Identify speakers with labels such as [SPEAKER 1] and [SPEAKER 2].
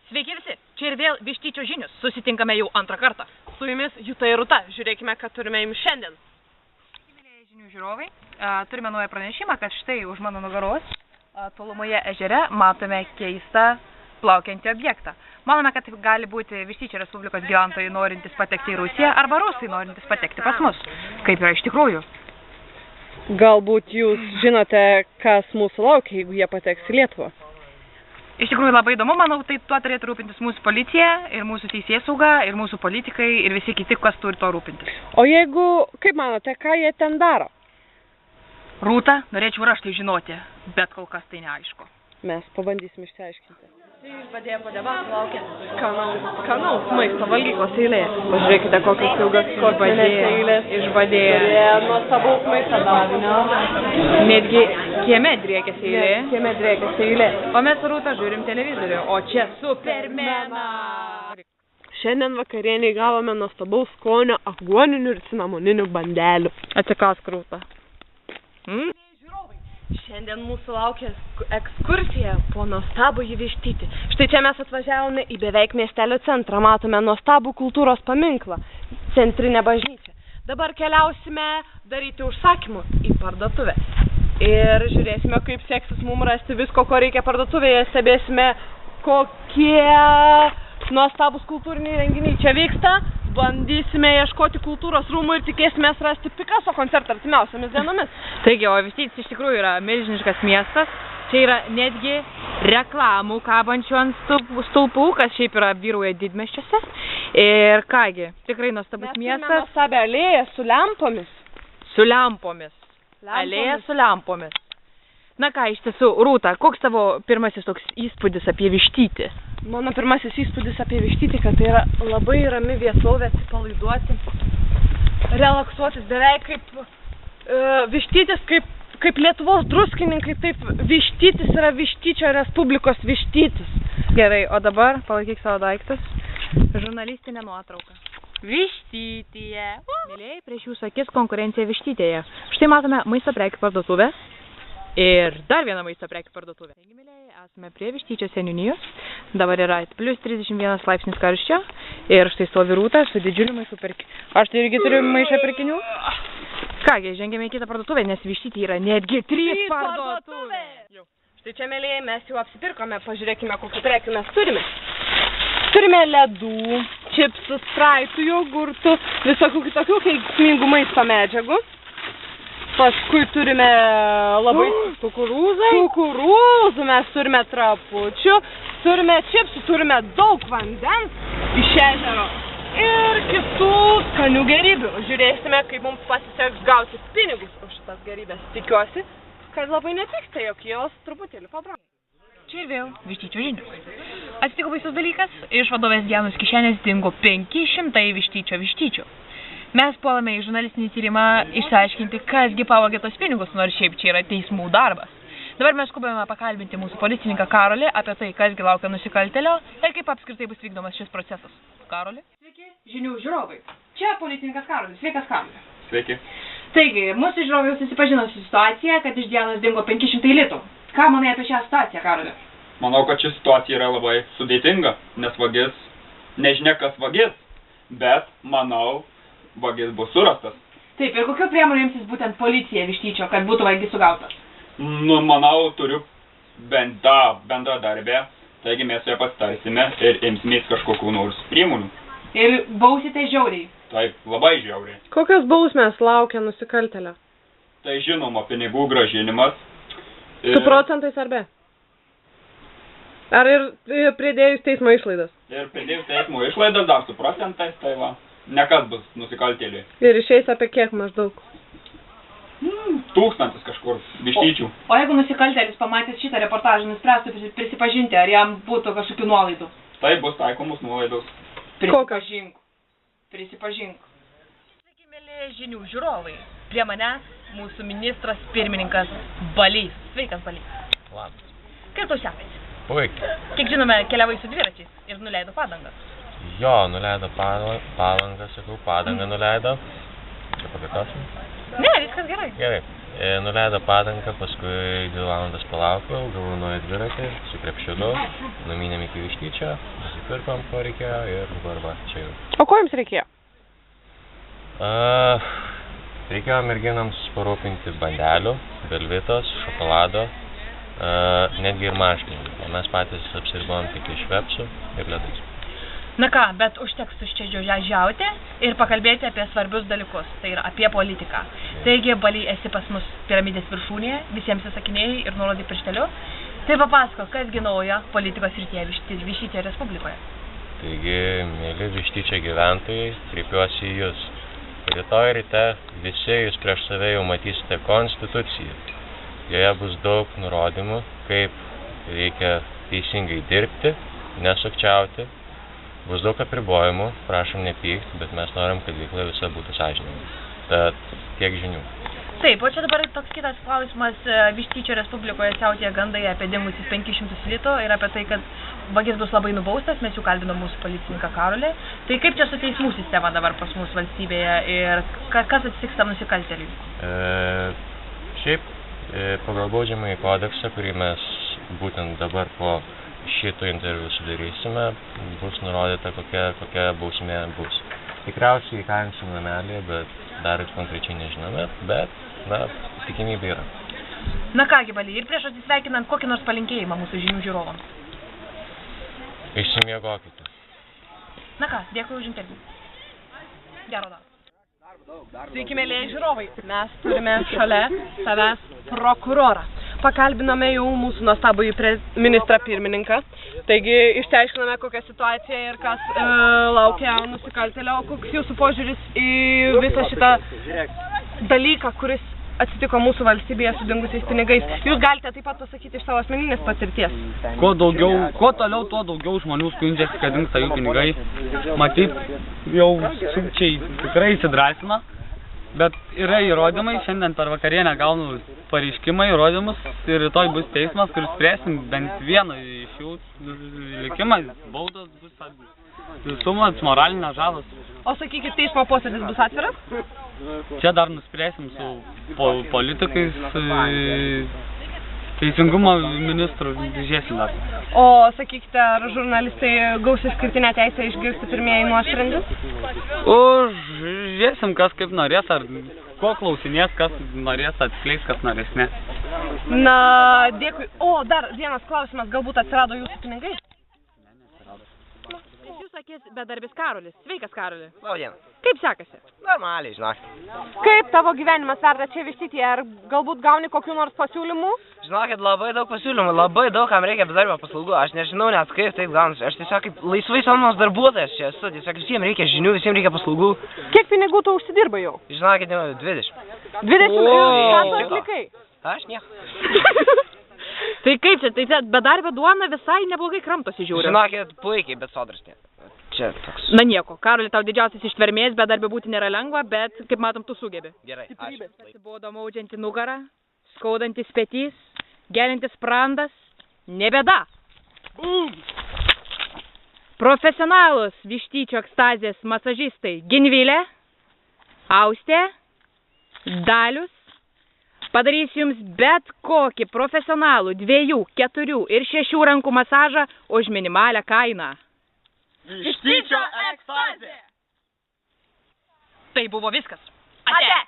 [SPEAKER 1] Sveiki visi, čia ir vėl Vištyčio žinios, susitinkame jau antrą kartą.
[SPEAKER 2] Su jumis Juta ir Rūta, žiūrėkime, ką turime jums šiandien.
[SPEAKER 1] Mėlyje žinių žiūrovai, turime naują pranešimą, kad štai už mano nugaros tolumoje ežere matome keistą plaukiantį objektą. Manome, kad gali būti Vištyčio Respublikos gyventojai norintys patekti į Rusiją arba rusai norintys patekti pas mus. Kaip yra iš tikrųjų?
[SPEAKER 2] Galbūt jūs žinote, kas mūsų laukia, jeigu jie pateks į Lietuvą.
[SPEAKER 1] Iš tikrųjų labai įdomu, manau, tai tuo turėtų rūpintis mūsų policija ir mūsų teisėsauga ir mūsų politikai ir visi kiti, kas turi to rūpintis.
[SPEAKER 2] O jeigu, kaip manote, ką jie ten daro?
[SPEAKER 1] Rūta, norėčiau ir aš tai žinoti, bet kol kas tai neaišku.
[SPEAKER 2] Mes pabandysim išsiaiškinti. Išbadėję po debatų laukia skanaus maisto valgyklos eilė. Pažiūrėkite, kokios ilgas kosminės eilės.
[SPEAKER 1] Išbadėję.
[SPEAKER 2] Nuostabaus maisto davinio.
[SPEAKER 1] Netgi kieme driekiasi eilė.
[SPEAKER 2] Kieme driekiasi eilė.
[SPEAKER 1] O mes su Rūta žiūrim televizorių, o čia Supermeną.
[SPEAKER 2] Šiandien vakarieniai gavome nuostabaus skonio aguoninių ir cinamoninių bandelių.
[SPEAKER 1] Atsikask, Rūta.
[SPEAKER 2] Šiandien mūsų laukia ekskursija po nuostabųjį Vištytį. Štai čia mes atvažiavome į beveik miestelio centrą. Matome nuostabų kultūros paminklą, centrinę bažnyčią. Dabar keliausime daryti užsakymų į parduotuvę. Ir žiūrėsime, kaip seksis mums rasti visko, ko reikia parduotuvėje. Stebėsime, kokie nuostabūs kultūriniai renginiai čia vyksta. Bandysime ieškoti kultūros rūmų ir tikėsime rasti Picasso koncertą artimiausiamis dienomis.
[SPEAKER 1] Taigi, o Vištytis iš tikrųjų yra milžiniškas miestas. Čia yra netgi reklamų kabančių ant stulpų, kas šiaip yra vyrauja didmiesčiuose. Ir kągi, tikrai nuostabus miestas.
[SPEAKER 2] Mes turime nuostabią alėją su lempomis.
[SPEAKER 1] Su lempomis. Alėja su lempomis. Na ką, iš tiesų, Rūta, koks tavo pirmasis toks įspūdis apie Vištytį?
[SPEAKER 2] Mano pirmasis įspūdis apie Vištytį, kad tai yra labai rami vietovė, atsipalaiduoti, relaksuotis, beveik kaip Vištytis, kaip Lietuvos druskininkai, taip Vištytis yra Vištyčio Respublikos Vištytis.
[SPEAKER 1] Gerai, o dabar palaikyk savo daiktus. Žurnalistinė nuotrauka. Vištytyje. Mėlėjai, prieš jūsų akis konkurencija Vištytėje. Štai matome maisto prekių parduotuvę. Ir dar vieną maisto prekių parduotuvę. Taigi, mėlėjai, esame prie Vištyčio seniūnijos. Dabar yra plus 31 laipsnis karščio. Ir štai stovi Rūta su didžiuliu maišu pirkiniu. Aš tai irgi turiu maišą pirkinių. Kągi, žengėme į kitą parduotuvę, nes Vištytį yra netgi 3 parduotuvės.
[SPEAKER 2] Štai čia, mėlėjai, mes jau apsipirkome. Pažiūrėkime, kokių prekių mes turime. Turime ledų, čipsų, spraitų, jogurtų, visokių kitokių kenksmingų maisto medžiagų. Paskui turime labai kukurūzų, mes turime trapučių, turime čipsų, turime daug vandens iš ežero ir kitų skanių gerybių. Žiūrėsime, kaip mums pasiseks gauti pinigus už šitas gerybės. Tikiuosi, kad labai nepyksta, jog jos truputėlį pabrango.
[SPEAKER 1] Čia ir vėl Vištyčio žinios. Atsitiko baisus dalykas, iš vadovės Dianos kišenės dingo 500 Vištyčio. Mes puolame į žurnalistinį tyrimą išsiaiškinti, kasgi pavogė tos pinigus, nors šiaip čia yra teismų darbas. Dabar mes skubame pakalbinti mūsų policininką Karolį apie tai, kasgi laukia nusikaltėlio ir kaip apskritai bus vykdomas šis procesas. Karoli? Sveiki, žinių žiūrovai. Čia policininkas Karolis. Sveikas, Karoli.
[SPEAKER 3] Sveiki.
[SPEAKER 1] Taigi, mūsų žiūrovai jau susipažino su situacija, kad iš Dianos dingo 500 litų. Ką manai apie šią situaciją, Karoli?
[SPEAKER 3] Manau, kad ši situacija yra labai sudėtinga, nes vagis, nežinia kas vagis, bet manau, vagis bus surastas.
[SPEAKER 1] Taip, ir kokiu priemonių imsis būtent policija Vištyčio, kad būtų vagis sugautas?
[SPEAKER 3] Nu, manau, turiu bendrą darbę, taigi mes su ja pasitarsime ir imsimės kažkokių nors priemonių.
[SPEAKER 1] Ir bausite žiauriai?
[SPEAKER 3] Taip, labai žiauriai.
[SPEAKER 2] Kokios bausmės laukia nusikaltėlio?
[SPEAKER 3] Tai žinoma, pinigų grąžinimas.
[SPEAKER 2] Su procentais ar be? Ar ir pridėjus teismo išlaidas?
[SPEAKER 3] Ir pridėjus teismo išlaidas dar su procentais, tai va. Nekas bus nusikaltėliui.
[SPEAKER 2] Ir išeis apie kiek maždaug?
[SPEAKER 3] 1000 kažkur Vištyčių.
[SPEAKER 1] O jeigu nusikaltėlis pamatęs šitą reportažą nuspręstų prisipažinti, ar jam būtų kažkokių nuolaidų?
[SPEAKER 3] Tai bus taikomos nuolaidos.
[SPEAKER 1] Prisipažink. Prisipažink. Sveiki, mėlyje žinių žiūrovai. Prie manęs mūsų ministras pirmininkas Balys. Sveikas, Balys.
[SPEAKER 4] Labas.
[SPEAKER 1] Kaip tau sekasi?
[SPEAKER 4] Puikiai.
[SPEAKER 1] Kiek žinome, keliavai su dviračiais ir nuleido padangas.
[SPEAKER 4] Jo, nuleido padangą, sakau, padangą nuleido. Čia pakatosim?
[SPEAKER 1] Ne, viskas gerai.
[SPEAKER 4] Gerai. Nuleido padanką, paskui 2 valandas palaukiau, gavau naują dviratį su krepšiuku, numynėm iki Vištyčio, nusipirkom, ko reikėjo ir dabar va, čia jau.
[SPEAKER 2] O ko jums reikėjo?
[SPEAKER 4] Reikėjo merginams parūpinti bandelių, velvitos, šokolado, netgi ir marškinių. O mes patys apsiribuvom tik iš vepsų ir ledais.
[SPEAKER 1] Na ką, bet užteks užčiažiauti ir pakalbėti apie svarbius dalykus, tai yra apie politiką. Taigi, Baly, esi pas mus piramidės viršūnėje, visiems įsakinėjai ir nurodai piršteliu. Tai papasako, kasgi naujo politikos srityje Vištyčio Respublikoje.
[SPEAKER 4] Taigi, mėly Vištyčio gyventojai, kreipiuosi į jūs. Rytoj ryte visi jūs prieš save jau matysite konstituciją. Joje bus daug nurodymų, kaip reikia teisingai dirbti, nesukčiauti. Bus daug apribojimų, prašom nepykti, bet mes norim, kad veikla visa būtų sąžininga. Tad tiek žinių.
[SPEAKER 1] Taip, o čia dabar toks kitas klausimas. Vištyčio Respublikoje siautėja gandai apie dingusius 500 litų ir apie tai, kad vagis bus labai nubaustas, mes jau kalbinom mūsų policininką Karolį. Tai kaip čia su teismų sistema dabar pas mūsų valstybėje ir kas atsitiks tam nusikaltėliui?
[SPEAKER 4] Šiaip, pagal baudžiamąjį kodeksą, kurį mes būtent dabar po šito interviu sudarysime, bus nurodyta, kokia bausmė bus. Tikriausiai įkalinsim namelį, bet dar konkrečiai nežinome, bet, tikimybė yra.
[SPEAKER 1] Na kągi, Baly, ir prieš atsisveikinant kokį nors palinkėjimą mūsų žinių žiūrovams.
[SPEAKER 4] Išsimiegokite.
[SPEAKER 1] Na ką, dėkui už interviu. Gero darbo.
[SPEAKER 2] Sveiki, mėlėjai žiūrovai. Mes turime šalia savęs prokurorą. Pakalbinome jau mūsų nuostabųjį ministrą pirmininką. Taigi išsiaiškiname, kokią situaciją ir kas laukia nusikaltėlio. Koks jūsų požiūris į visą šitą dalyką, kuris atsitiko mūsų valstybėje su dingusiais pinigais. Jūs galite taip pat pasakyti iš savo asmeninės patirties.
[SPEAKER 5] Kuo toliau, tuo daugiau žmonių skundžiasi, kad dingsta jų pinigai. Matyt, jau sukčiai tikrai įsidrąsina. Bet yra įrodymai, šiandien per vakarienę gaunu pareiškimą, įrodymus ir rytoj bus teismas, kur spręsim bent vieną iš jų likimą, baudos bus sumas, moralinės žalos.
[SPEAKER 2] O sakykit, teismo posėdis bus atviras?
[SPEAKER 5] Čia dar nuspręsim su politikais, teisingumo ministru, žiūrėsim dar.
[SPEAKER 2] O sakykite, ar žurnalistai gaus išskirtinę teisę išgirsti pirmieji nuosprendžius?
[SPEAKER 5] Žiūrėsim, kas kaip norės, ar ko klausinės, kas norės atskleis, kas norės, ne.
[SPEAKER 2] Na, dėkui. O, dar vienas klausimas, galbūt atsirado jūsų pinigai?
[SPEAKER 1] Jūs sakės bedarbis Karolis. Sveikas, Karoli.
[SPEAKER 6] Labdien.
[SPEAKER 1] Kaip sekasi?
[SPEAKER 6] Normaliai, žinok.
[SPEAKER 2] Kaip tavo gyvenimas verda čia Vištytyje? Ar galbūt gauni kokių nors pasiūlymų?
[SPEAKER 6] Žinokit, labai daug pasiūlymų, labai daug kam reikia bedarbio paslaugų. Aš nežinau net kaip taip gaunasi. Aš tiesiog kaip laisvai samdomas darbuotojas čia esu. Tiesiog visiems reikia žinių, visiems reikia paslaugų.
[SPEAKER 2] Kiek pinigų tu užsidirbai jau?
[SPEAKER 6] Žinokit, 20.
[SPEAKER 2] 20 ir ką tu atlikai?
[SPEAKER 6] Aš nieko.
[SPEAKER 1] Tai kaip čia? Tai bedarbio duona visai neblogai kramtosi žiūri.
[SPEAKER 6] Žinokit, puikiai, bet sodras ne. Čia toks.
[SPEAKER 1] Na nieko, Karoli, tau didžiausias ištvermės, bedarbio būti nėra lengva, bet, kaip matom, tu sugebi.
[SPEAKER 6] Gerai, ačiū.
[SPEAKER 1] Atsibodo maudžianti nugarą, skaudantis petys, gerintis sprandas, ne bėda. Profesionalus Vištyčio ekstazės masažistai Ginvilė, Austė, Dalius padarys jums bet kokį profesionalų 2, 4 ir 6 rankų masažą už minimalią kainą.
[SPEAKER 3] Vištyčio ekstazė!
[SPEAKER 1] Tai buvo viskas.
[SPEAKER 2] Ate!